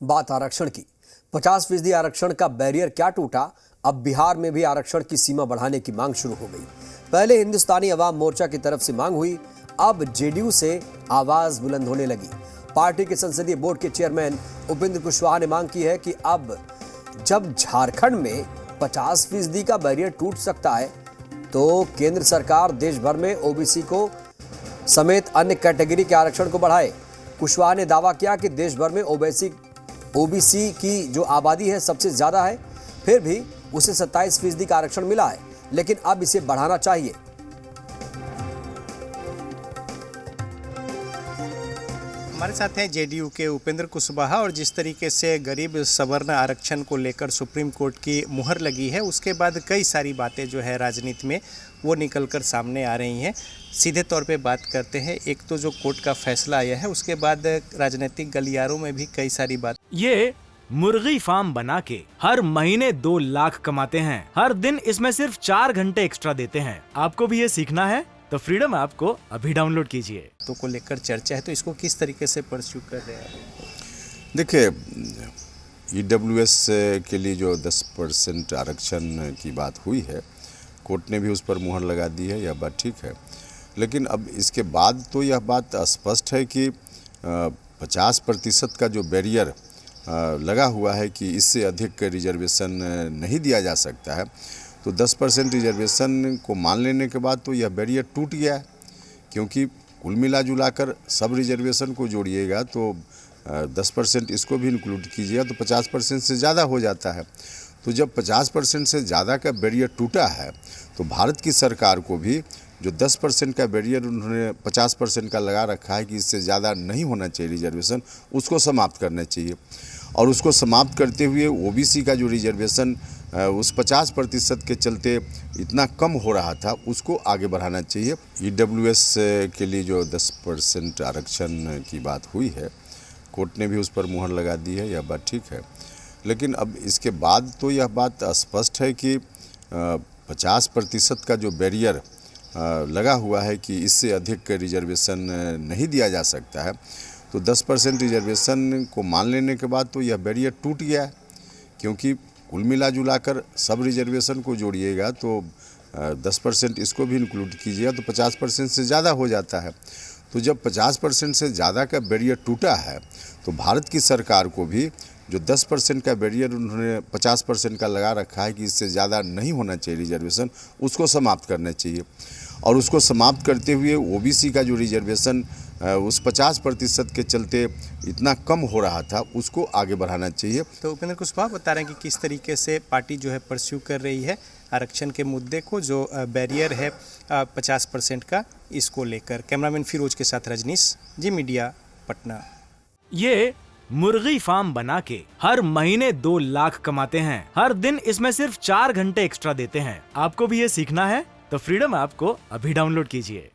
बात आरक्षण की। 50% आरक्षण का बैरियर क्या टूटा? अब बिहार में भी आरक्षण की सीमा बढ़ाने की मांग शुरू हो गई। पहले हिंदुस्तानी अवाम मोर्चा की तरफ से मांग हुई, अब जेडीयू से आवाज बुलंद होने लगी। पार्टी के संसदीय बोर्ड के चेयरमैन उपेंद्र कुशवाहा ने मांग की है कि अब जब झारखंड में 50% का बैरियर टूट सकता है तो केंद्र सरकार देश भर में ओबीसी को समेत अन्य कैटेगरी के आरक्षण को बढ़ाए। कुशवाहा ने दावा किया कि देश भर में ओबीसी की जो आबादी है सबसे ज्यादा है, फिर भी उसे 27% का आरक्षण मिला है, लेकिन अब इसे बढ़ाना चाहिए। हमारे साथ हैं जेडीयू के उपेंद्र कुशवाहा। और जिस तरीके से गरीब सवर्ण आरक्षण को लेकर सुप्रीम कोर्ट की मुहर लगी है, उसके बाद कई सारी बातें जो है राजनीति में वो निकलकर सामने आ रही हैं। सीधे तौर पे बात करते हैं, एक तो जो कोर्ट का फैसला आया है, उसके बाद राजनीतिक गलियारों में भी कई सारी बात। ये मुर्गी फार्म बना के हर महीने 2 लाख कमाते हैं। हर दिन इसमें सिर्फ 4 घंटे एक्स्ट्रा देते हैं। आपको भी ये सीखना है तो फ्रीडम ऐप को अभी डाउनलोड कीजिए। तो को लेकर चर्चा है, तो इसको किस तरीके से परस्यू कर रहे हैं? देखिए, ईडब्ल्यूएस के लिए जो 10% आरक्षण की बात हुई है, कोर्ट ने भी उस पर मुहर लगा दी है, यह बात ठीक है। लेकिन अब इसके बाद तो यह बात स्पष्ट है कि 50% का जो बैरियर लगा हुआ है कि इससे अधिक रिजर्वेशन नहीं दिया जा सकता है, तो 10% रिजर्वेशन को मान लेने के बाद तो यह बैरियर टूट गया है। क्योंकि कुल मिला जुलाकर सब रिजर्वेशन को जोड़िएगा तो 10% इसको भी इंक्लूड कीजिएगा तो 50% से ज़्यादा हो जाता है। तो जब 50% से ज़्यादा का बैरियर टूटा है तो भारत की सरकार को भी जो 10% का बैरियर उन्होंने 50% का लगा रखा है कि इससे ज़्यादा नहीं होना चाहिए रिजर्वेशन, उसको समाप्त करना चाहिए। और उसको समाप्त करते हुए ओबीसी का जो रिजर्वेशन उस 50% के चलते इतना कम हो रहा था, उसको आगे बढ़ाना चाहिए। ईडब्ल्यूएस के लिए जो 10% आरक्षण की बात हुई है, कोर्ट ने भी उस पर मुहर लगा दी है, यह बात ठीक है। लेकिन अब इसके बाद तो यह बात स्पष्ट है कि 50% का जो बैरियर लगा हुआ है कि इससे अधिक रिजर्वेशन नहीं दिया जा सकता है, तो 10% रिजर्वेशन को मान लेने के बाद तो यह बैरियर टूट गया है। क्योंकि कुल मिला जुलाकर सब रिजर्वेशन को जोड़िएगा तो 10% इसको भी इंक्लूड कीजिएगा तो 50% से ज़्यादा हो जाता है। तो जब 50% से ज़्यादा का बैरियर टूटा है तो भारत की सरकार को भी जो 10% का बैरियर उन्होंने 50% का लगा रखा है कि इससे ज़्यादा नहीं होना चाहिए रिजर्वेशन, उसको समाप्त करना चाहिए। और उसको समाप्त करते हुए ओबीसी का जो रिजर्वेशन उस 50% के चलते इतना कम हो रहा था, उसको आगे बढ़ाना चाहिए। तो उपेंद्र कुशवाहा बता रहे हैं कि किस तरीके से पार्टी जो है परस्यू कर रही है आरक्षण के मुद्दे को, जो बैरियर है 50% का, इसको लेकर। कैमरामैन फिरोज के साथ रजनीश, जी मीडिया, पटना। ये मुर्गी फार्म बना के हर महीने 2 लाख कमाते हैं। हर दिन इसमें सिर्फ 4 घंटे एक्स्ट्रा देते हैं। आपको भी ये सीखना है तो फ्रीडम ऐप को अभी डाउनलोड कीजिए।